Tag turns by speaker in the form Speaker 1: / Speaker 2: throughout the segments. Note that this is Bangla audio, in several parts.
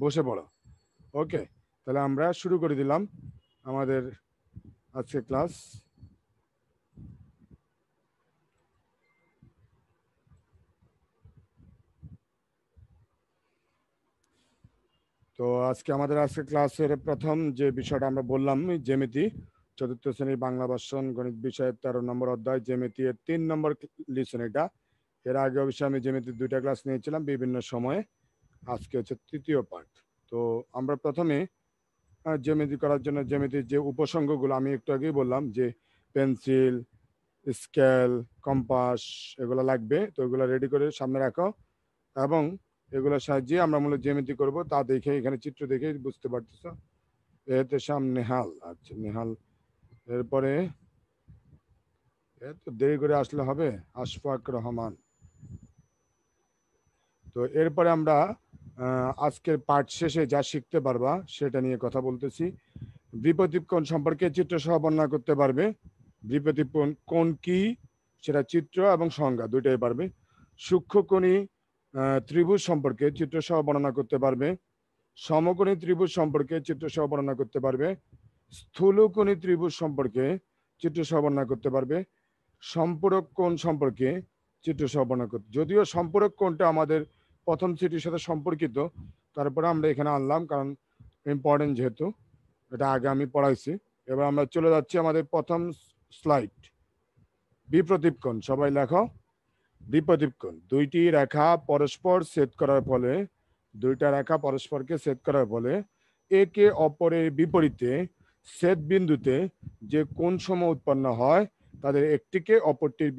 Speaker 1: বসে পড়ো। ওকে, তাহলে আমরা শুরু করে দিলাম আমাদের আজকে ক্লাস। তো আজকে আমাদের ক্লাসের প্রথম যে বিষয়টা আমরা বললাম জ্যামিতি, চতুর্থ শ্রেণীর বাংলা ভাষণ গণিত বিষয়ের 13 নম্বর অধ্যায় জ্যামিতি এর 3 নম্বর লিসন এটা। এর আগে অবশ্যই আমি জ্যামিতির 2টা ক্লাস নিয়েছিলাম বিভিন্ন সময়ে। আজকে হচ্ছে তৃতীয় পার্ট। তো আমরা প্রথমে জ্যামিতি করার জন্য জ্যামিতির যে উপসর্গগুলো আমি একটু আগেই বললাম যে পেন্সিল, স্কেল, কম্পাস এগুলো লাগবে। তো এগুলো রেডি করে সামনে রাখো এবং এগুলোর সাহায্যে আমরা মূলত জ্যামিতি করব। তা দেখে এখানে চিত্র দেখে বুঝতে পারতেছো। এতে সামনে নেহাল, আচ্ছা নেহাল। এরপরে এত দেরি করে আসলে হবে, আশফাক রহমান। তো এরপরে আমরা আজকের পাঠ শেষে যা শিখতে পারবা সেটা নিয়ে কথা বলতেছি। বিপরীত কোণ সম্পর্কে চিত্র সহ বর্ণনা করতে পারবে। বিপরীত কোণ কি সেটা চিত্র এবং সংজ্ঞা দুইটাই পারবে। সূক্ষ্মকোণী ত্রিভুজ সম্পর্কে চিত্র সহ বর্ণনা করতে পারবে। সমকোণী ত্রিভুজ সম্পর্কে চিত্র সহ বর্ণনা করতে পারবে। স্থূলকোণী ত্রিভুজ সম্পর্কে চিত্র সহ বর্ণনা করতে পারবে। সম্পূরক কোণ সম্পর্কে চিত্র সহ বর্ণনা করতে, যদিও সম্পূরক কোণটা আমাদের প্রথম চিত্রের সাথে সম্পর্কিত, তারপরে আমরা এখানে আনলাম কারণ ইম্পর্টেন্ট যেহেতু এটা আগে আমি পড়াইছি। এবার আমরা চলে যাচ্ছি আমাদের প্রথম স্লাইড। বিপ্রতীপ কোণ, সবাই লেখো। বিপ্রতীপ কোণ দুইটি রেখা পরস্পর ছেদ করার ফলে, দুইটা রেখা পরস্পরকে ছেদ করার ফলে একে অপরের বিপরীতে ছেদ বিন্দুতে যে কোণ সমূহ উৎপন্ন হয় তাদের একটিকে অপরটির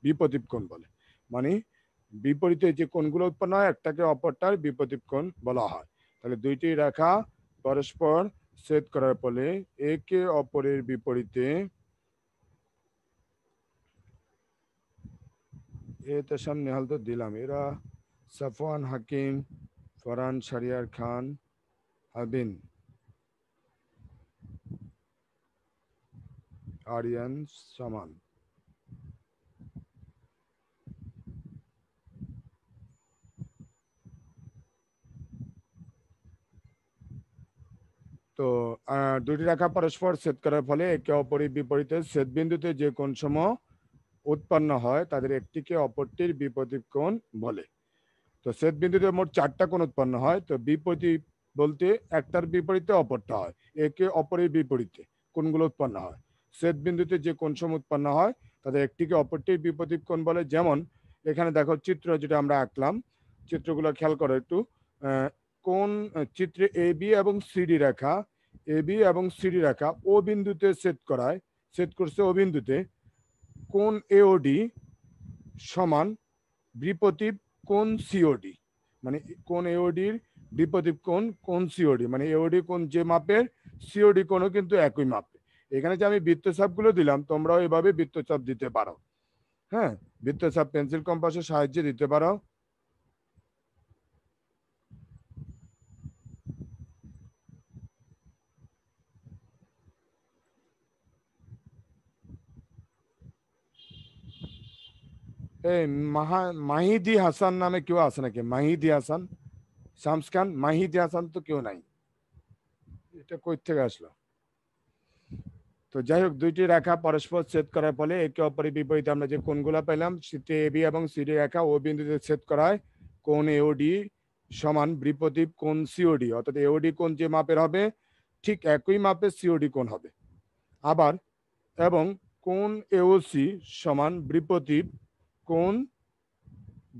Speaker 1: বিপরীত কোণ বলে। মানে বিপরীতে যে কোণগুলো উৎপন্ন হয় একটাকে অপরটার বিপরীত কোণ বলা হয়। তাহলে দুইটি রেখা পরস্পর ছেদ করার ফলে একে অপরের বিপরীতে, এতে সামনে হাল তো দিলাম, এরা সাফওয়ান হাকিম, ফরহান শাহরিয়ার খান, আবিন, আরিয়ান সামান। তো দুটি রেখা পরস্পর ছেদ করার ফলে একে অপরের বিপরীতে ছেদ বিন্দুতে যে কোণসমূহ উৎপন্ন হয় তাদের একটিকে অপরটির বিপরীত কোণ বলে। তো ছেদ বিন্দুতে মোট 4টা কোণ উৎপন্ন হয়। তো বিপরীত বলতে একটার বিপরীতে অপরটা হয়, একে অপরের বিপরীতে কোণগুলো উৎপন্ন হয়। ছেদ বিন্দুতে যে কোণসমূহ উৎপন্ন হয় তাদের একটিকে অপরটির বিপরীত কোণ বলে। যেমন এখানে দেখো চিত্র যেটা আমরা আঁকলাম, চিত্রগুলো খেয়াল করো একটু। কোন চিত্রে এ বি এবং সিডি রেখা, এ বি এবং সিডি রেখা ও বিন্দুতে ছেদ করছে ও বিন্দুতে। কোণ এওডি সমান বিপরীত কোণ সিওডি, মানে কোণ এওডির বিপরীত কোণ সিওডি, মানে এওডি কোণ যে মাপের সিওডি কোণও কিন্তু একই মাপে। এখানে যে আমি বৃত্তচাপগুলো দিলাম তোমরাও এভাবে বৃত্তচাপ দিতে পারো। হ্যাঁ, বৃত্তচাপ পেন্সিল কম্পাসের সাহায্যে দিতে পারো। এই মাহিদি হাসান নামে কেউ আছে নাকি? মাহিদি হাসান, শামস খান, মাহিদি হাসান তো কেউ নাই। এটা কই থেকে আসলো? তো যাই হোক, দুইটি রেখা পরস্পর ছেদ করার ফলে একে অপরের বিপরীতে আমরা যে কোণগুলো পেলাম সেটি এবি এবং সিডি রেখা ও বিন্দুতে ছেদ করায় কোণ এওডি সমান বিপরীত কোণ সিওডি, অর্থাৎ এওডি কোণ যে মাপের হবে ঠিক একই মাপের সিওডি কোণ হবে। আবার এবং কোণ এওসি সমান বিপরীত কোণ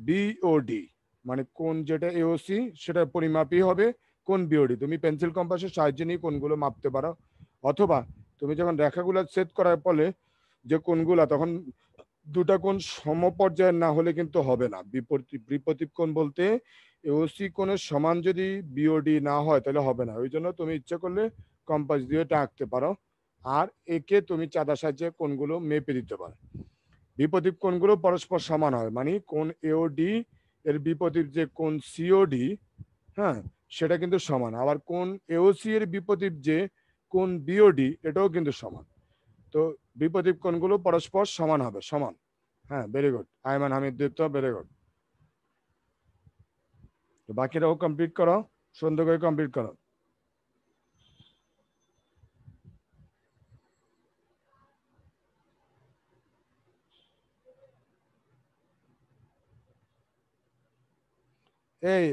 Speaker 1: বিওডি, মানে কোণ যেটা এওসি সেটার পরিমাপই হবে কোণ বিওডি। তুমি পেন্সিল কম্পাসের সাহায্যে নিয়ে কোণগুলো মাপতে পারো, অথবা তুমি যখন রেখাগুলো ছেদ করার ফলে যে কোণগুলা, তখন দুটা কোণ সমপর্যায়ের না হলে কিন্তু হবে না। বিপরীত কোণ বলতে এওসি কোণের সমান যদি বিওডি না হয় তাহলে হবে না। ওই জন্য তুমি ইচ্ছা করলে কম্পাস দিয়ে এটা আঁকতে পারো, আর একে তুমি চাঁদা সাহায্যে কোণগুলো মেপে দিতে পারো। বিপরীত কোণগুলো পরস্পর সমান হয়, মানে কোণ এওডি এর বিপরীত যে কোণ সিওডি, হ্যাঁ, সেটা কিন্তু সমান। আবার কোণ এওসি এর বিপরীত যে কোণ বিওডি এটাও কিন্তু সমান। তো বিপরীত কোণগুলো পরস্পর সমান হবে, সমান। হ্যাঁ, very good Ayman Hamid Dutta, very good. তো বাকিটাও কমপ্লিট করো। সুন্দর করে কমপ্লিট করো। এই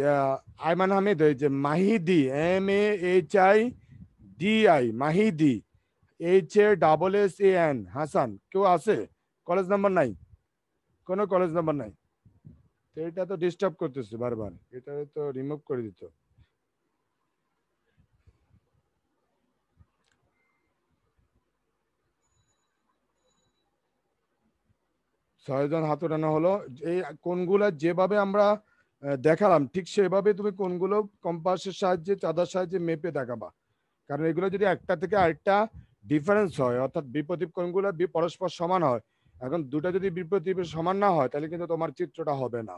Speaker 1: আইমান হামিদ, এই যে মাহিদি, MAHIDI, মাহিদি, HASSAN, হাসান, কেউ আছে? কলেজ নাম্বার নাই? কোনো কলেজ নাম্বার নাই? তো এটা তো ডিস্টার্ব করতেছে বারবার, এটা তো রিমুভ করে দিত। ছয়জন হাত ওঠানো হলো। এই কোনগুলো যেভাবে আমরা দেখালাম ঠিক সেভাবে তুমি কোনগুলো কম্পাসের সাহায্যে, চাঁদার সাহায্যে মেপে দেখাবা। কারণ এগুলো যদি একটা থেকে আরেকটা ডিফারেন্স হয়, অর্থাৎ বিপরীত কোণগুলো পরস্পর সমান হয়, এখন দুটো যদি বিপরীত সমান না হয় তাহলে কিন্তু তোমার চিত্রটা হবে না।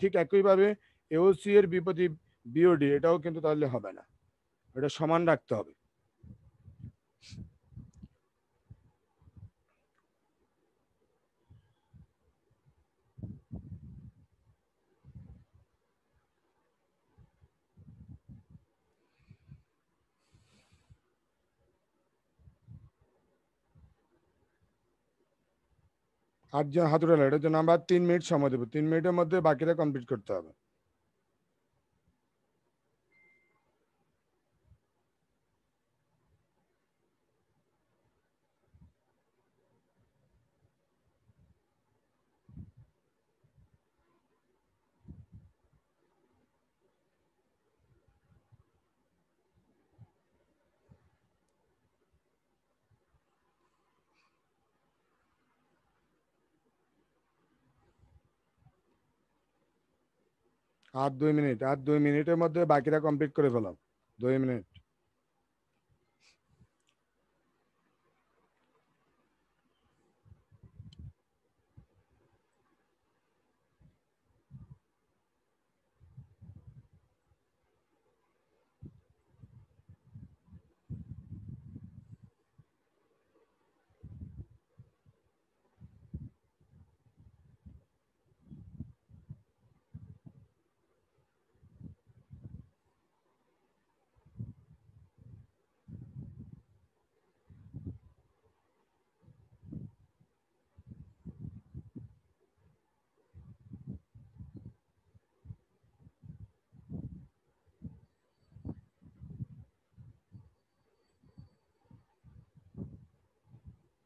Speaker 1: ঠিক একইভাবে এওসি এর বিপরীত বিওডি, এটাও কিন্তু তাহলে হবে না, এটা সমান রাখতে হবে। আটজন হাত উঠালো, এটার জন্য আমরা 3 মিনিট সময় দেবো। 3 মিনিটের মধ্যে বাকিটা কমপ্লিট করতে হবে। আর 2 মিনিট, আর 2 মিনিটের মধ্যে বাকিটা কমপ্লিট করে ফেলাম। 2 মিনিট।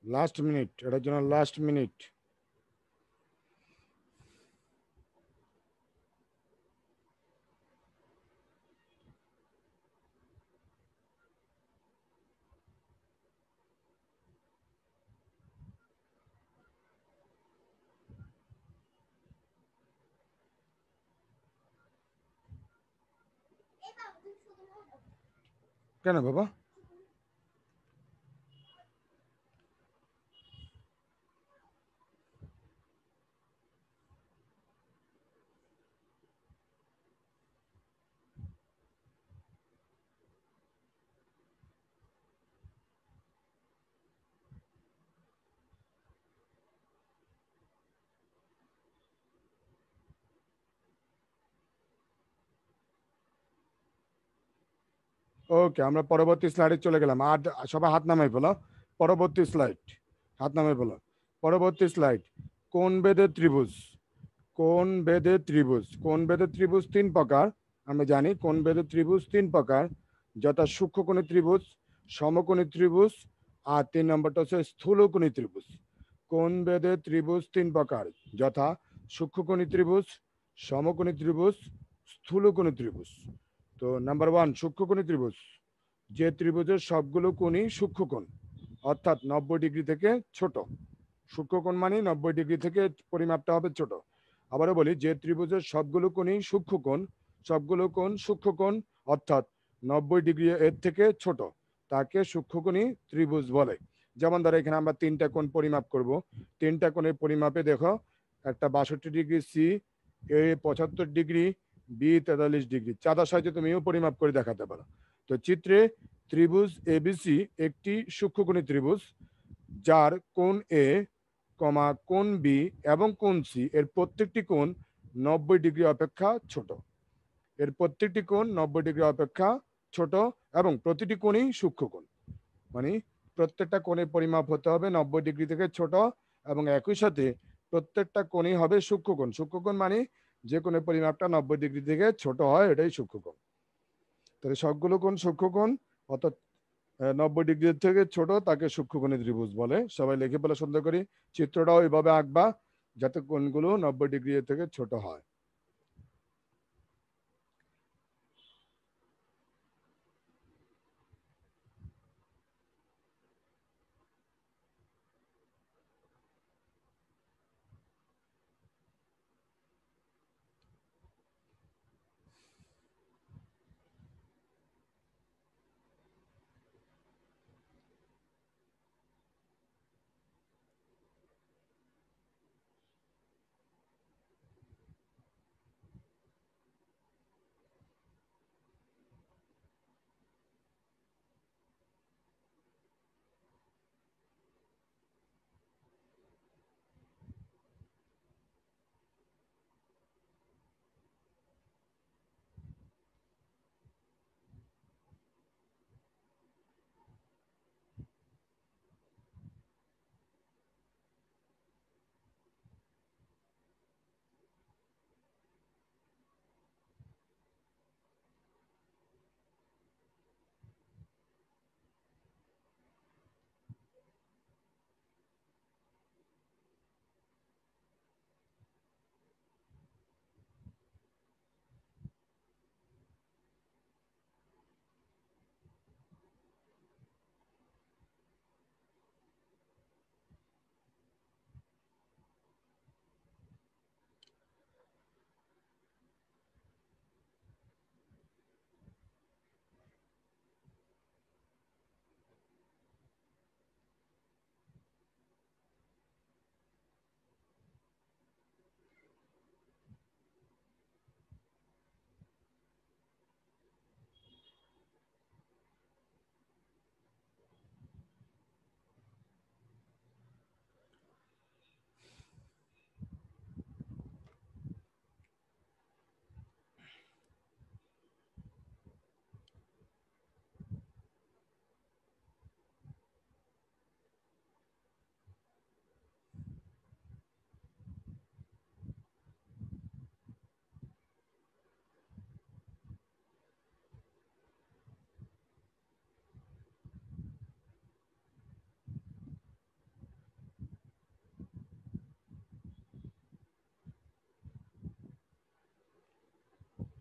Speaker 1: লাস্ট মিনিট, এটার জন্য লাস্ট মিনিট। কেন বাবা? ওকে, আমরা পরবর্তী স্লাইডে চলে গেলাম। আর সবাই হাত নামাই ফেলো। পরবর্তী স্লাইড, হাত নামাই ফেলো। পরবর্তী স্লাইড, কোন বেদে ত্রিভুজ। কোন বেদে ত্রিভুজ, কোন বেদে ত্রিভুজ 3 প্রকার। আমরা জানি কোন বেদে ত্রিভুজ 3 প্রকার, যথা সূক্ষ্মকোণী ত্রিভুজ, সমকোণী ত্রিভুজ, আর 3 নম্বরটা হচ্ছে স্থূলকোণী ত্রিভুজ। কোন বেদে ত্রিভুজ 3 প্রকার, যথা সূক্ষ্মকোণী ত্রিভুজ, সমকোণী ত্রিভুজ, স্থূলকোণী ত্রিভুজ। তো নাম্বার 1, সূক্ষ্মকোণী ত্রিভুজ, যে ত্রিভুজের সবগুলো কোণই সূক্ষ্মকোণ, অর্থাৎ 90 ডিগ্রি থেকে ছোট। সূক্ষ্মকোণ মানে 90 ডিগ্রি থেকে পরিমাপটা হবে ছোট। আবারও বলি, যে ত্রিভুজের সবগুলো কোণই সূক্ষ্মকোণ, সবগুলো কোণ সূক্ষ্মকোণ, অর্থাৎ 90 ডিগ্রি এর থেকে ছোট, তাকে সূক্ষ্মকোণী ত্রিভুজ বলে। যেমন ধরো এখানে আমরা 3টা কোণ পরিমাপ করব। 3টা কোণের পরিমাপে দেখো, একটা 62 ডিগ্রি সি, এ 75 ডিগ্রি, বি 43 ডিগ্রি। চাঁদার সাহায্যে তুমিও পরিমাপ করে দেখাতে পারো। তো চিত্রে ত্রিভুজ এবিসি একটি সূক্ষ্মকোণী ত্রিভুজ, যার কোণ এ, কোণ বি এবং কোণ সি এর প্রত্যেকটি কোণ 90 ডিগ্রি অপেক্ষা ছোট। এর প্রত্যেকটি কোণ 90 ডিগ্রি অপেক্ষা ছোট এবং প্রতিটি কোণই সূক্ষ্মকোণ। মানে প্রত্যেকটা কোণের পরিমাপ হতে হবে 90 ডিগ্রি থেকে ছোট এবং একই সাথে প্রত্যেকটা কোণই হবে সূক্ষ্মকোণ। সূক্ষ্মকোণ মানে যে কোণের পরিমাপটা 90 ডিগ্রি থেকে ছোট হয় এটাই সূক্ষ্মকোণ। তাহলে সবগুলো কোণ সূক্ষ্মকোণ, অর্থাৎ 90 ডিগ্রি থেকে ছোট তাকে সূক্ষ্মকোণী ত্রিভুজ বলে। সবাই লিখে বলে সুন্দর করি, চিত্রটাও এইভাবে আঁকবা যাতে কোণগুলো 90 ডিগ্রি থেকে ছোট হয়।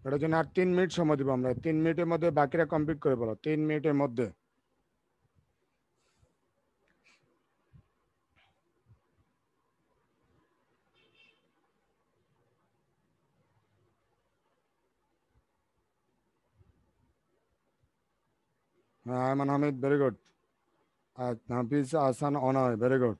Speaker 1: এটার জন্য আর 3 মিনিট সময় দিব আমরা। 3 মিনিটের মধ্যে বাকিরা কমপ্লিট করে বলো, 3 মিনিটের মধ্যে। হ্যাঁ, আয়মান হামিদ, ভেরি গুড। আর Hafiz Ahsan Anoy, very good.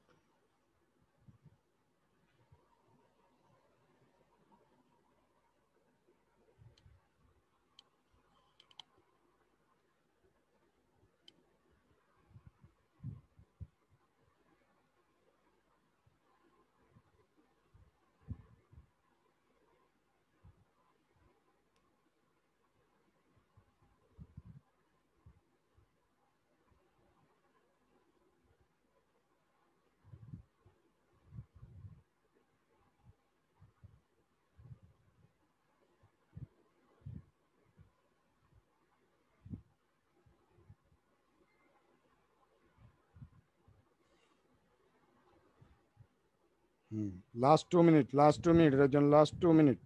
Speaker 1: Last 2 মিনিট, লাস্ট 2 মিনিট, এটার জন্য লাস্ট 2 মিনিট।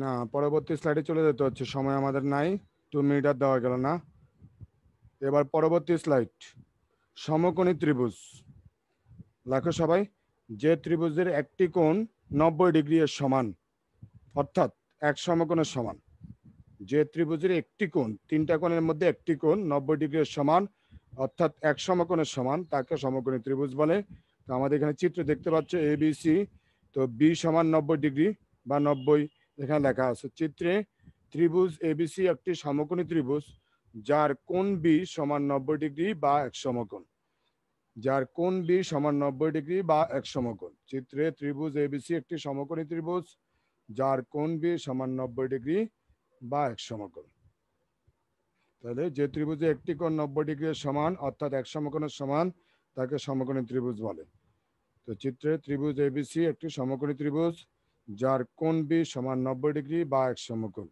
Speaker 1: না, পরবর্তী স্লাইডে চলে যেতে হচ্ছে, সময় আমাদের নাই। 2 মিনিট আর দেওয়া গেল না। এবার পরবর্তী স্লাইড, সমকোণী ত্রিভুজ। লেখো সবাই, যে ত্রিভুজের একটি কোণ 90 ডিগ্রি এর সমান, অর্থাৎ এক সমকোণের সমান। যে ত্রিভুজের একটি কোণ, তিনটা কোণের মধ্যে একটি কোণ 90 ডিগ্রির সমান অর্থাৎ এক সমকোণের সমান তাকে সমকোণী ত্রিভুজ বলে। তো আমাদের এখানে চিত্র দেখতে পাচ্ছ ABC, তো বি সমান 90 ডিগ্রি বা 90 এখানে লেখা আছে চিত্রে। ত্রিভুজ ABC একটি সমকোণী ত্রিভুজ যার কোণ বি সমান 90 ডিগ্রি বা এক সমকোণ, যার কোণ বি সমান 90 ডিগ্রি বা এক সমকোণ। চিত্রে ত্রিভুজ ABC একটি সমকোণী ত্রিভুজ যার কোণ বি সমান 90 ডিগ্রি বা এক সমকোণ। তাহলে যে ত্রিভুজে একটি কোণ 90 ডিগ্রির সমান অর্থাৎ এক সমকোণের সমান তাকে সমকোণী ত্রিভুজ বলে। তো চিত্রে ত্রিভুজ ABC একটি সমকোণী ত্রিভুজ যার কোণ বি সমান 90 ডিগ্রি বা এক সমকোণ।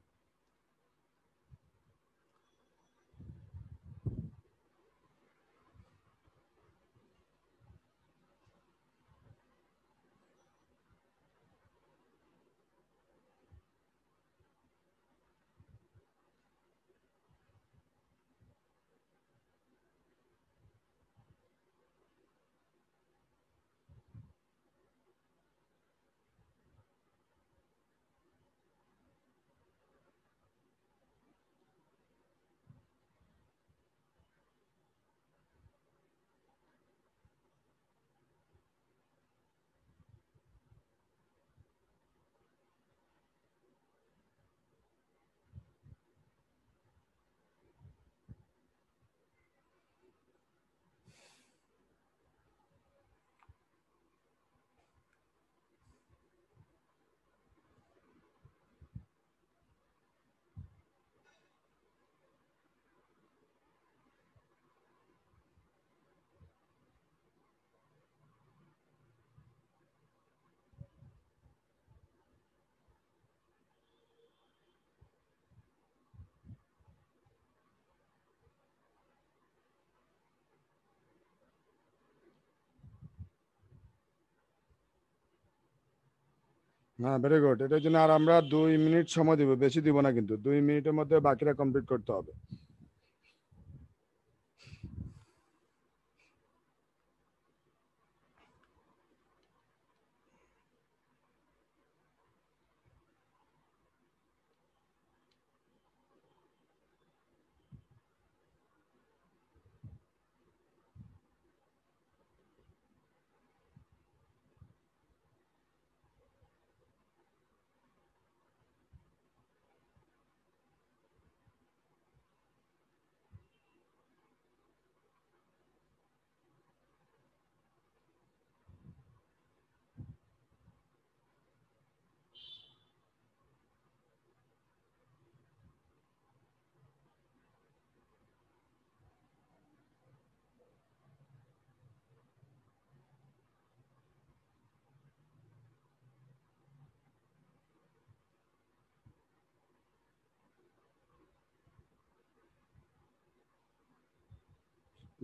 Speaker 1: হ্যাঁ, ভেরি গুড। এটার জন্য আর আমরা 2 মিনিট সময় দিব, বেশি দিব না, কিন্তু 2 মিনিটের মধ্যে বাকিটা কমপ্লিট করতে হবে।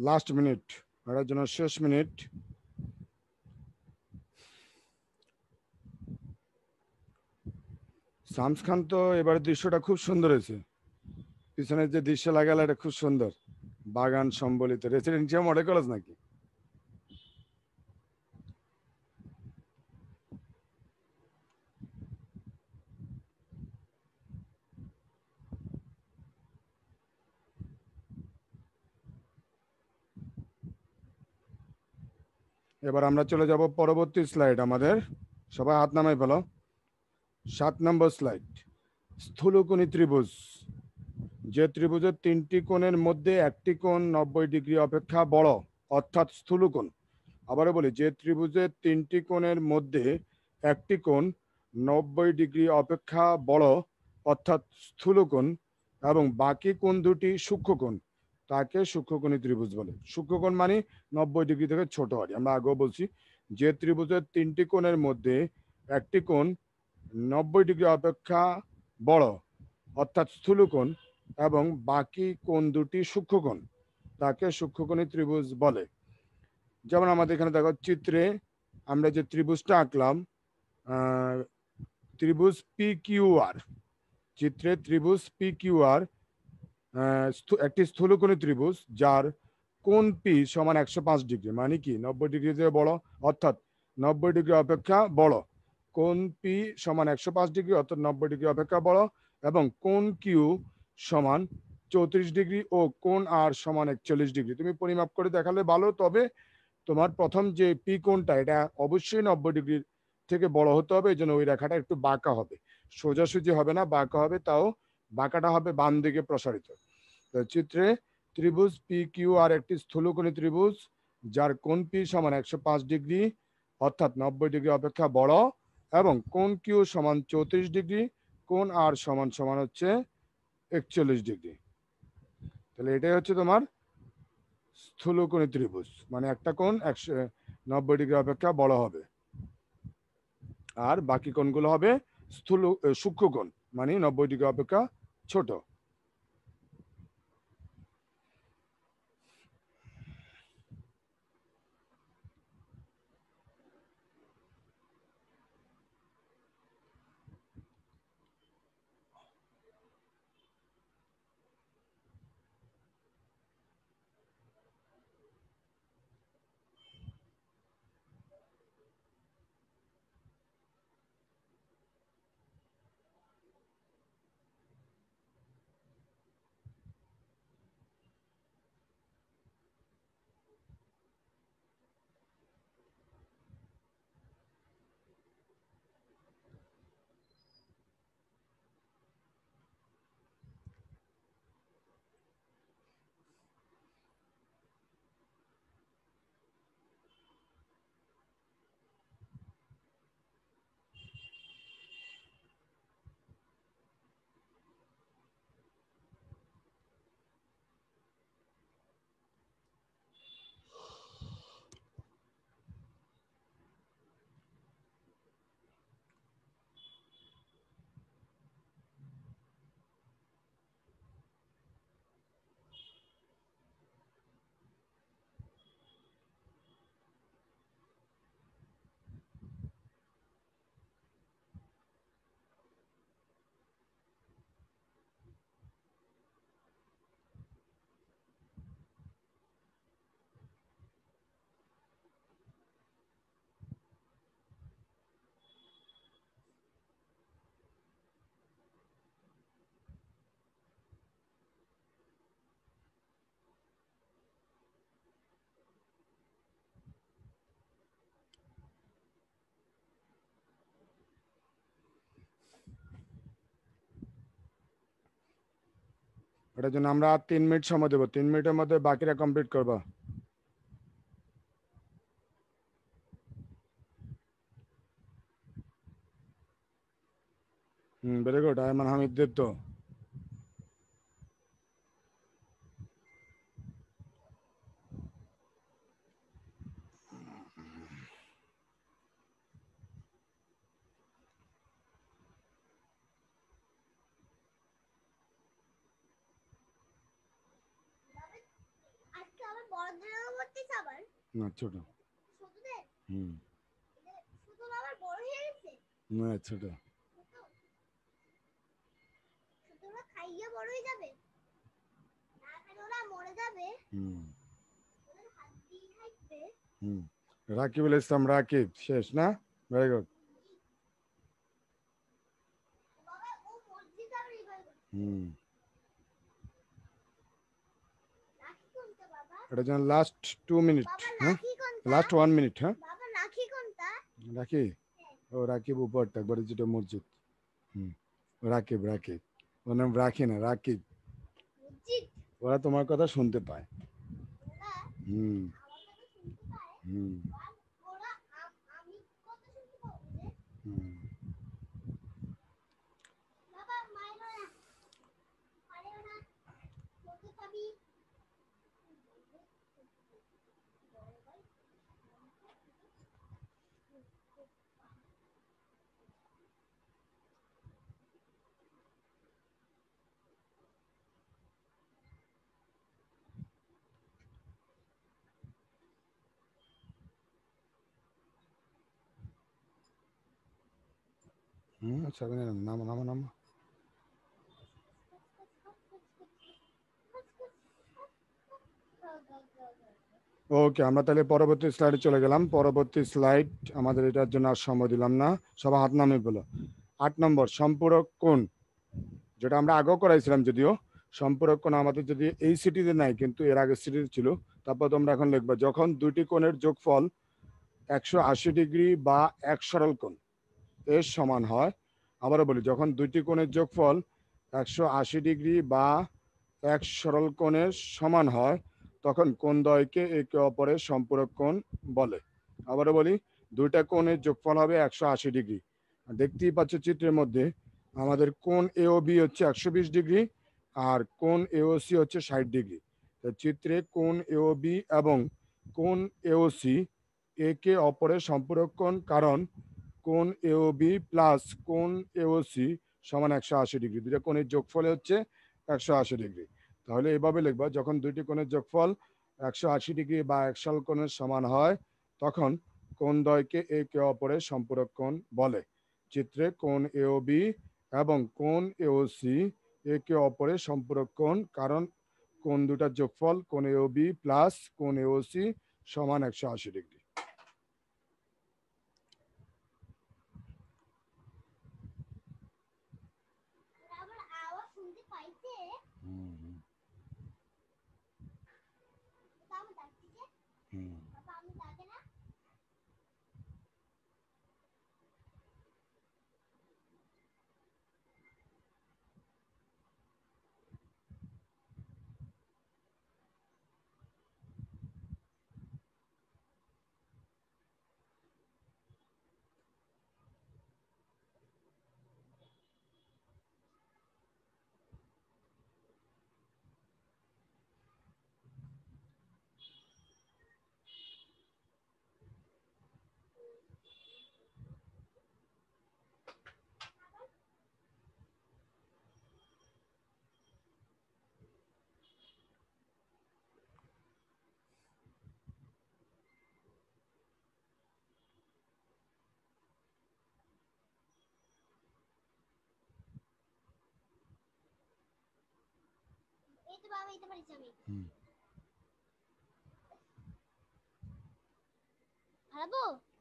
Speaker 1: লাস্ট মিনিট, এটার জন্য শেষ মিনিট। শামস খান, তো এবারে দৃশ্যটা খুব সুন্দর হয়েছে। পিছনের যে দৃশ্য লাগালে এটা খুব সুন্দর, বাগান সম্বলিত। রেসিডেন্সিয়াল মডেল কলেজ নাকি? এবার আমরা চলে যাব পরবর্তী স্লাইড। আমাদের সবাই হাত নামাই ফেলো। 7 নম্বর স্লাইড। স্থূলকোণী ত্রিভুজ। যে ত্রিভুজের তিনটি কোণের মধ্যে একটি কোণ 90 ডিগ্রি অপেক্ষা বড় অর্থাৎ স্থূলকোণ। আবারও বলি, যে ত্রিভুজের তিনটি কোণের মধ্যে একটি কোণ 90 ডিগ্রি অপেক্ষা বড় অর্থাৎ স্থূলকোণ এবং বাকি কোণ দুটি সূক্ষ্মকোণ তাকে সূক্ষ্মকোণী ত্রিভুজ বলে। সূক্ষ্মকোণ মানে 90 ডিগ্রি থেকে ছোট হয়। আমরা আগেও বলছি, যে ত্রিভুজের তিনটি কোণের মধ্যে একটি কোণ 90 ডিগ্রি অপেক্ষা বড় অর্থাৎ স্থূলকোণ এবং বাকি কোণ দুটি সূক্ষ্মকোণ তাকে সূক্ষ্মকোণী ত্রিভুজ বলে। যেমন আমাদের এখানে দেখো চিত্রে আমরা যে ত্রিভুজটা আঁকলাম, ত্রিভুজ PQR। চিত্রে ত্রিভুজ PQR একটি স্থূলকোণী ত্রিভুজ যার কোণ পি সমান 105 ডিগ্রি, মানে কি 90 ডিগ্রি থেকে বড় অর্থাৎ 90 ডিগ্রি অপেক্ষা বড়। কোণ পি সমান 105 ডিগ্রি অর্থাৎ 90 ডিগ্রি অপেক্ষা বড় এবং কোণ কিউ সমান 34 ডিগ্রি ও কোণ আর সমান 41 ডিগ্রি। তুমি পরিমাপ করে দেখালে ভালো, তবে তোমার প্রথম যে পি কোণটা এটা অবশ্যই 90 ডিগ্রির থেকে বড় হতে হবে, এই জন্য ওই রেখাটা একটু বাঁকা হবে, সোজাসুজি হবে না, বাঁকা হবে, তাও বাঁকাটা হবে বাম দিকে প্রসারিত। চিত্রে ত্রিভুজ পি কিউ আর একটি স্থূলকোণী ত্রিভুজ যার কোণ পি সমান 105 ডিগ্রি অর্থাৎ 90 ডিগ্রি অপেক্ষা বড় এবং কোণ কিউ সমান 34 ডিগ্রি, কোণ আর সমান সমান হচ্ছে 41 ডিগ্রি। তাহলে এটাই হচ্ছে তোমার স্থূলকোণী ত্রিভুজ, মানে একটা কোণ 190 ডিগ্রি অপেক্ষা বড় হবে আর বাকি কোণগুলো হবে সূক্ষ্ম কোণ, মানে 90 ডিগ্রি অপেক্ষা ছোট। এটার জন্য আমরা 3 মিনিট সময় দেবো, 3 মিনিটের মধ্যে বাকিরা কমপ্লিট করবা। ভেরি গুড, আয়মান হামিদদের তো না ছোট। হুম, না ছোট। হুম হুম, রাকিবুল ইসলাম রাকিব শেষ না? Very good. হুম, এটার জন্য লাস্ট 2 মিনিট। হ্যাঁ, লাস্ট 1 মিনিট। হ্যাঁ, রাখি, ও রাকিব উপরটা একবারে যেটা মসজিদ। হুম, রাকিব রাকিব, ওর নাম রাখি না, রাকিব। ওরা তোমার কথা শুনতে পায়। হুম হুম হুম। সাবিনা, নামো নামো নামো। ওকে, আমরা তাহলে পরবর্তী স্লাইডে চলে গেলাম। পরবর্তী স্লাইড, আমাদের এটার জন্য আর সময় দিলাম না, সবাই হাত নামে বলো। 8 নম্বর, সম্পূরক কোণ। যেটা আমরা আগেও করাইছিলাম, যদিও সম্পূরক কোণ আমাদের যদি এই সিটিতে নাই, কিন্তু এর আগে সিটিতে ছিল। তারপর তোমরা এখন লিখবা, যখন দুইটি কোণের যোগফল 180 ডিগ্রি বা এক সরল কোণ এর সমান হয়। আবারও বলি, যখন দুইটি কোণের যোগফল 180 ডিগ্রি বা এক সরল কোণের সমান হয়, তখন কোণদ্বয়কে একে অপরের সম্পূরক কোণ বলে। আবারও বলি, দুইটা কোণের যোগফল হবে 180 ডিগ্রি। দেখতেই পাচ্ছ চিত্রের মধ্যে আমাদের কোণ এ ও বি হচ্ছে 120 ডিগ্রি, আর কোণ এ ও সি হচ্ছে 60 ডিগ্রি। চিত্রে কোণ এ ও বি এবং কোণ এ ও সি একে অপরের সম্পূরক কোণ, কারণ কোণ এ ও বি প্লাস কোণ এ ও সি সমান 180 ডিগ্রি। দুইটা কোণের যোগফলে হচ্ছে 180 ডিগ্রি। তাহলে এভাবে লিখবা, যখন দুইটি কোণের যোগফল 180 ডিগ্রি বা এক সরল কোণের সমান হয়, তখন কোণদ্বয়কে একে অপরের সম্পূরক কোণ বলে। চিত্রে কোণ এ ও বি এবং কোণ এ ও সি একে অপরের সম্পূরক কোণ, কারণ কোণ দুটার যোগফল কোণ এ ও বি প্লাস কোণ এ ও সি সমান 180 ডিগ্রি।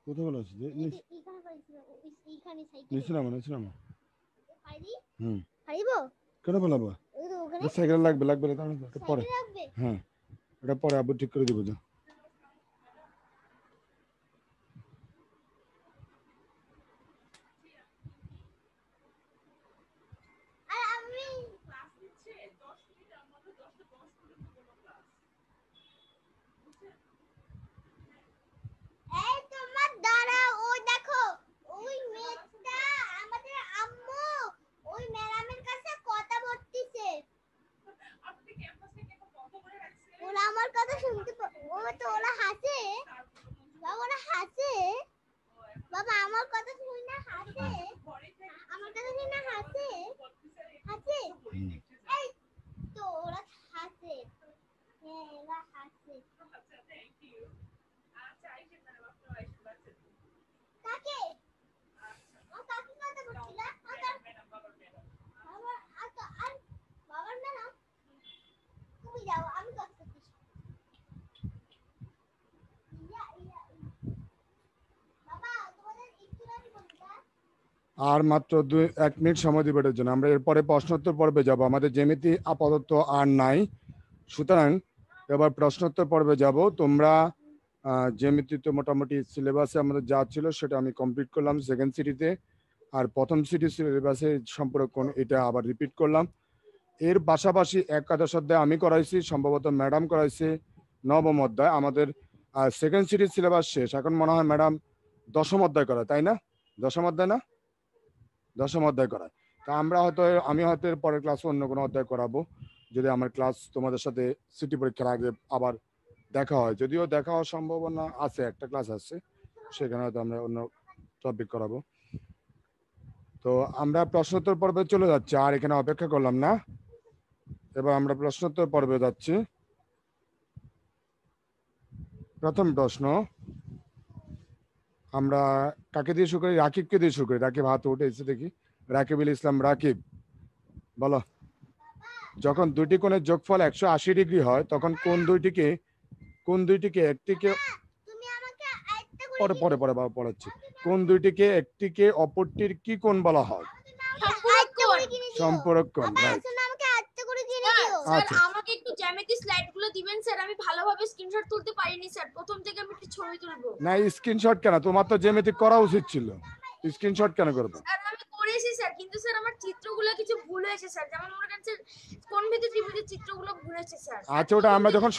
Speaker 1: কোথায় বলা আছে? কেন বলাবো? সাইকেল লাগবে পরে। হ্যাঁ, এটা পরে আবার ঠিক করে দিব।
Speaker 2: আমার কথা শুনতে ওরা তো ওরা হাসে বাবা, ওরা হাসে বাবা, আমার কথা শুনি না হাসে, আমার কথা শুনি না হাসে হাসে এই তো ওরা হাসে, হ্যাঁ ওরা হাসে। কাকে ও কাকে কথা বলছিল? আর বাবার ম্যাডাম তুমি যাও, আমি কথা বলছি।
Speaker 1: আর মাত্র 1 মিনিট সময় দিবে এটার জন্য। আমরা এরপরে প্রশ্নোত্তর পর্বে যাব। আমাদের জ্যামিতি আপাতত আর নাই, সুতরাং এবার প্রশ্নোত্তর পর্বে যাব। তোমরা জ্যামিতি তো মোটামুটি সিলেবাসে আমাদের যা ছিল সেটা আমি কমপ্লিট করলাম সেকেন্ড সিটিতে, আর প্রথম সিটি সিলেবাসে সম্পর্ক কোণ এটা আবার রিপিট করলাম। এর পাশাপাশি একাদশ অধ্যায় আমি করাইছি, সম্ভবত ম্যাডাম করাইছে নবম অধ্যায়। আমাদের সেকেন্ড সিটির সিলেবাস শেষ, এখন মনে হয় ম্যাডাম দশম অধ্যায় করায়, তাই না? দশম অধ্যায় না? দশম অধ্যায় করায়। তা আমরা হয়তো আমি হয়তো এর পরের ক্লাসে অন্য কোনো অধ্যায় করাবো, যদি আমার ক্লাস তোমাদের সাথে সিটি পরীক্ষার আগে আবার দেখা হয়। যদিও দেখা হওয়ার সম্ভাবনা আছে, একটা ক্লাস আছে, সেখানে হয়তো আমরা অন্য টপিক করাবো। তো আমরা প্রশ্নোত্তর পর্বে চলে যাচ্ছি, আর এখানে অপেক্ষা করলাম না। এবার আমরা প্রশ্নোত্তর পর্বে যাচ্ছি। প্রথম প্রশ্ন আমরা কাকে দিয়ে শুরু করি? রাকিবকে দিয়ে শুরু করি। রাকিব হাত উঠেছে দেখি। রাকিবুল ইসলাম, রাকিব বলো। যখন দুটি কোণের যোগফল 180 ডিগ্রি হয়, তখন কোন দুইটিকে একটিকে পরে পরে পরে পড়াচ্ছি। কোন দুইটিকে একটিকে অপরটির কি কোণ বলা হয়? সম্পূরক কোণ,
Speaker 2: বাবা
Speaker 1: রাইট।
Speaker 2: আসলে আমাকে আচ্ছা করে জেনে দিও।
Speaker 3: স্যার
Speaker 1: আচ্ছা।
Speaker 3: আমাকে একটু জ্যামিতি স্লাইডগুলো দিবেন স্যার, আমি ভালোভাবে স্ক্রিনশট তুলতে পারিনি স্যার, প্রথম থেকে আমি একটু ছবি তুলবো।
Speaker 1: না স্ক্রিনশট কেন, তোমার তো জ্যামিতি করা উচিত ছিল, স্ক্রিনশট কেন করবে?
Speaker 3: স্যার আমি করেছি স্যার, কিন্তু স্যার আমার চিত্রগুলো কিছু ভুল হয়েছে স্যার, যেমন মনে করেন স্যার কোন ভিত্তি ত্রিভুজের চিত্রগুলো ভুল হয়েছে স্যার।
Speaker 1: আচ্ছা ওটা আমরা যখন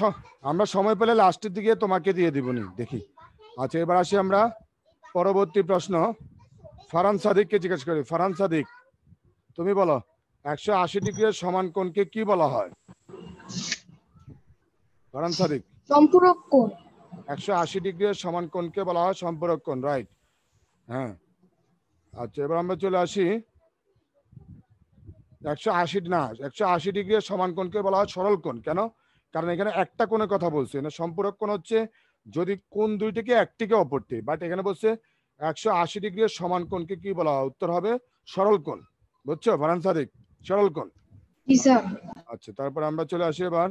Speaker 1: আমরা সময় পেলে লাস্টের দিকে তোমাকে দিয়ে দিবনি, দেখি। আচ্ছা এবার আসি আমরা পরবর্তী প্রশ্ন। ফারহান সাদিককে জিজ্ঞেস করি। ফারহান সাদিক, তুমি বলো 180 ডিগ্রির সমান কোণকে কি বলা হয়? ফারহান সাদিক,
Speaker 4: সম্পূরক কোণ।
Speaker 1: 180 ডিগ্রির সমান কোণকে বলা হয় সম্পূরক কোণ, রাইট। হ্যাঁ আচ্ছা এবার আমরা চলে আসি 180 ডিগ্রির সমান কোণকে বলা হয় সরল কোণ। কেন? কারণ এখানে একটা কোণের কথা বলছে না, সম্পূরক কোণ হচ্ছে যদি কোণ দুইটিকে একটিকে অপরটি, বাট এখানে বলছে 180 ডিগ্রির সমান কোণকে কি বলা হয়? উত্তর হবে সরল কোণ। বুঝছো ফারহান সাদিক? সরল কোণ।
Speaker 4: জি স্যার।
Speaker 1: আচ্ছা তারপর আমরা চলে আসি এবার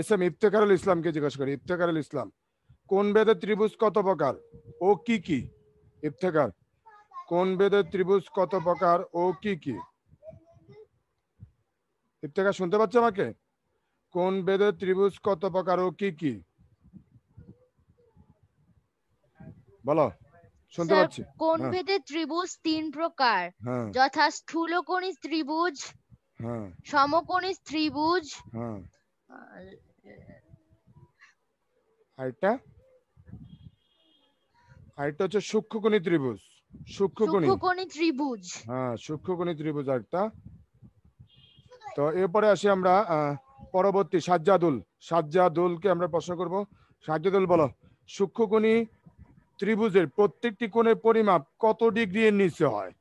Speaker 1: এস এম ইফতেখারুল ইসলামকে জিজ্ঞাসা করি। ইফতেখারুল ইসলাম, কোন বেদের ত্রিভুজ কত প্রকার ও কি কি? ইফতেখার, কোন বেদের ত্রিভুজ কত প্রকার ও কি কি? ইফতেখার শুনতে পাচ্ছ আমাকে? কোন বেদের ত্রিভুজ কত প্রকার ও কি কি? বলো, শুনতে পাচ্ছি।
Speaker 5: কোন
Speaker 1: হ্যাঁ।
Speaker 5: ভেদে ত্রিভুজ 3 প্রকার,
Speaker 1: হ্যাঁ
Speaker 5: যথা স্থূলকোণী ত্রিভুজ,
Speaker 1: হ্যাঁ
Speaker 5: সমকোণী ত্রিভুজ,
Speaker 1: হ্যাঁ।
Speaker 5: আর
Speaker 1: আরেকটা হচ্ছে সূক্ষ্মকোণী ত্রিভুজ। সূক্ষ্মকোণী,
Speaker 5: সূক্ষ্মকোণী ত্রিভুজ।
Speaker 1: হ্যাঁ সূক্ষ্মকোণী ত্রিভুজ আরেকটা। তো এরপরে আসি আমরা পরবর্তী সাজ্জাদুলকে আমরা প্রশ্ন করব। সাজ্জাদুল বলো, সূক্ষ্মকোণী ত্রিভুজের প্রত্যেকটি কোণের পরিমাপ কত ডিগ্রি এর নিচে হয়?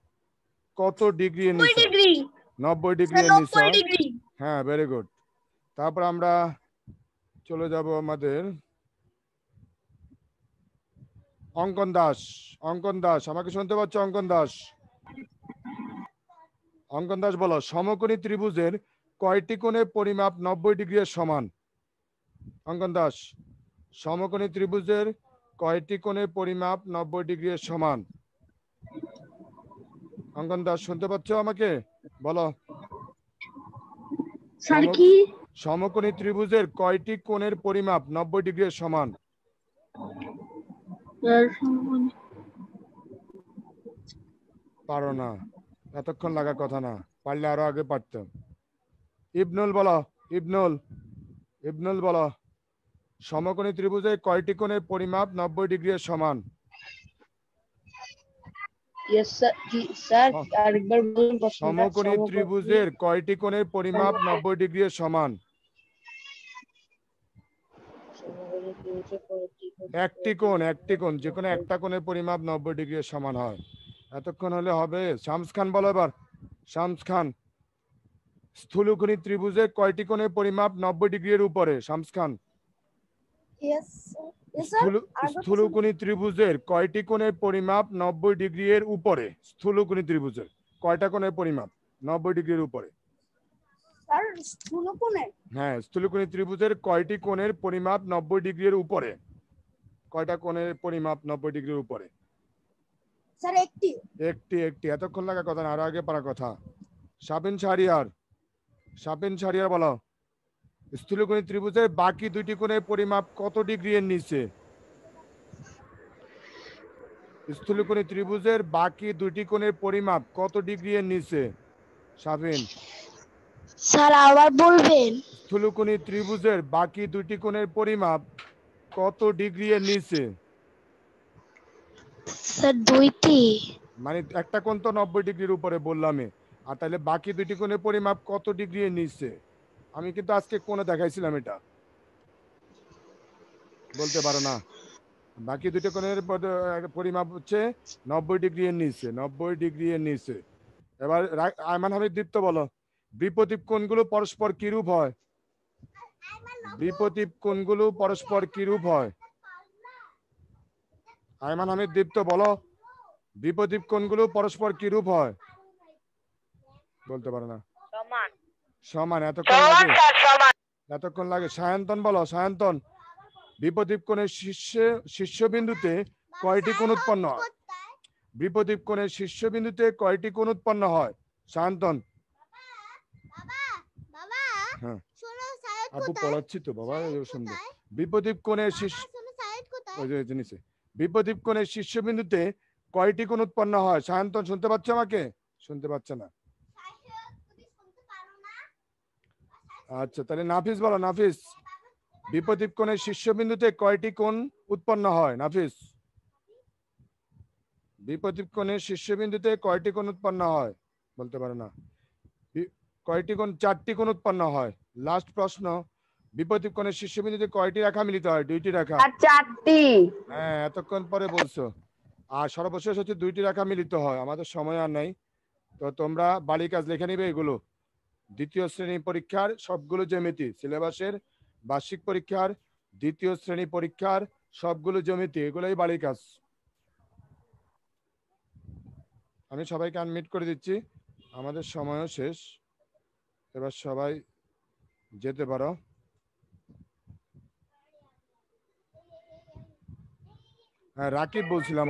Speaker 1: কত ডিগ্রি এর নিচে? 90 ডিগ্রি এর নিচে হয়। হ্যাঁ ভেরি গুড। তারপর আমরা চলে যাব আমাদের অঙ্কন দাস। অঙ্কন দাস, আমাকে শুনতে পাচ্ছ? অঙ্কন দাস, অঙ্কন দাস বলো, সমকোণী ত্রিভুজের কয়টি কোণের পরিমাপ 90 ডিগ্রি এর সমান? অঙ্কন দাস, সমকোণী ত্রিভুজের কয়টি কোণের পরিমাপ 90 ডিগ্রি এর সমান? অঙ্কন দাস শুনতে পাচ্ছ আমাকে? বলো।
Speaker 4: স্যার কি?
Speaker 1: সমকোণী ত্রিভুজের কয়টি কোণের পরিমাপ 90 ডিগ্রি এর সমান? পারো না, এতক্ষণ লাগার কথা না, পারলে আরো আগে পারতাম। ইবনুল বলো, ইবনুল বলো, সমকোণী ত্রিভুজের কয়টি কোণের পরিমাপ 90 ডিগ্রি এর সমান? সমকোণী ত্রিভুজের কয়টি কোণের পরিমাপ 90 ডিগ্রি এর সমান? একটি কোণ, যে কোনো একটা কোণের পরিমাপ 90 ডিগ্রি এর সমান হয়। এতক্ষণ হলে হবে? শামস খান বলো এবার। শামস খান, স্থূলকোণী ত্রিভুজের কয়টি কোণের পরিমাপ 90 ডিগ্রি এর উপরে? শামস খান, স্থূলকোণী ত্রিভুজের কয়টি কোণের পরিমাপ 90 ডিগ্রি এর উপরে? স্থূলকোণী ত্রিভুজের কয়টা কোণের পরিমাপ 90 ডিগ্রির উপরে?
Speaker 4: স্যার স্থূলকোণে?
Speaker 1: হ্যাঁ স্থূলকোণী ত্রিভুজের কয়টি কোণের পরিমাপ 90 ডিগ্রি এর উপরে? কয়টা কোণের পরিমাপ 90 ডিগ্রির উপরে?
Speaker 4: স্যার একটি।
Speaker 1: এতক্ষণ লাগা কথা না, আরো আগে পারা কথা। শাবিন শাহরিয়ার বলো, স্থূলকোণী ত্রিভুজের বাকি দুইটি কোণের পরিমাপ কত ডিগ্রি এর নিচে? স্থূলকোণী ত্রিভুজের বাকি দুইটি কোণের পরিমাপ কত ডিগ্রি এর নিচে? শাবিন,
Speaker 4: স্যার আবার বলবেন?
Speaker 1: স্থূলকোণী ত্রিভুজের বাকি দুইটি কোণের পরিমাপ কত ডিগ্রি এর নিচে?
Speaker 4: স্যার দুইটি।
Speaker 1: মানে একটা কোণ তো 90 ডিগ্রির উপরে বললামই, আর তাহলে বাকি দুইটি কোণের পরিমাপ কত ডিগ্রি এর নিচে? আমি কিন্তু আজকে কোণে দেখাইছিলাম, এটা বলতে পারো না। বাকি দুটো কোণের পরিমাপ হচ্ছে 90 ডিগ্রি এর নিচে, 90 ডিগ্রি এর নিচে। এবার আয়মান হামিদ দীপ্ত বলো, বিপরীত কোণগুলো পরস্পর কিরূপ হয়? বিপরীত কোণগুলো পরস্পর কিরূপ হয়? আয়মান হামিদ দীপ্ত বলো, বিপরীত কোণগুলো পরস্পর কিরূপ হয়? বলতে পারো না। সমান। এতক্ষণ লাগে। সায়ন্তন বলো, সায়ন্তন, বিপরীত কোণের শীর্ষবিন্দুতে কয়টি কোণ উৎপন্ন হয়? বিপরীত কোণের শীর্ষবিন্দুতে কয়টি কোণ উৎপন্ন হয়? শান্তন।
Speaker 2: বাবা বাবা
Speaker 1: হ্যাঁ
Speaker 2: শোনো সাইড
Speaker 1: আপু
Speaker 2: কোথায়?
Speaker 1: পড়াচ্ছি তো বাবা,
Speaker 2: সাইড
Speaker 1: শুনবে।
Speaker 2: কোথায়?
Speaker 1: বিপরীত কোণের
Speaker 2: বাবা
Speaker 1: শীর্ষ
Speaker 2: শোনো সাইড কোথায়?
Speaker 1: ওই যে নিচে। বিপরীত কোণের শীর্ষবিন্দুতে কয়টি কোণ উৎপন্ন হয়? শান্তন শুনতে পাচ্ছ আমাকে? শুনতে পাচ্ছে না।
Speaker 2: সাইড তুমি শুনতে পারো না?
Speaker 1: আচ্ছা তাহলে নাফিস বলো, নাফিস। বিপরীত কোণের শীর্ষবিন্দুতে কয়টি কোণ উৎপন্ন হয়? নাফিস। বিপরীত কোণের শীর্ষবিন্দুতে কয়টি কোণ উৎপন্ন হয়? বলতে পারে না। কয়টি কোণ? 4টি কোণ উৎপন্ন হয়। লাস্ট প্রশ্ন, বিপরীত কোণের শীর্ষবিন্দুতে কয়টি রেখা মিলিত হয়? 2টি রেখা।
Speaker 6: আর 4টি।
Speaker 1: হ্যাঁ এতক্ষণ পরে বলছো। আর সর্বশেষ হচ্ছে 2টি রেখা মিলিত হয়। আমাদের সময় আর নাই, তো তোমরা বাড়ি কাজ লিখে নিবে এগুলো। দ্বিতীয় শ্রেণী পরীক্ষার সবগুলো জ্যামিতি, সিলেবাসের বার্ষিক পরীক্ষার দ্বিতীয় শ্রেণী পরীক্ষার সবগুলো জ্যামিতি, এগুলোই বাড়ি কাজ। আমি সবাইকে আনমিট করে দিচ্ছি, আমাদের সময়ও শেষ, এবার সবাই যেতে পারো। হ্যাঁ রাকিব বলছিলাম।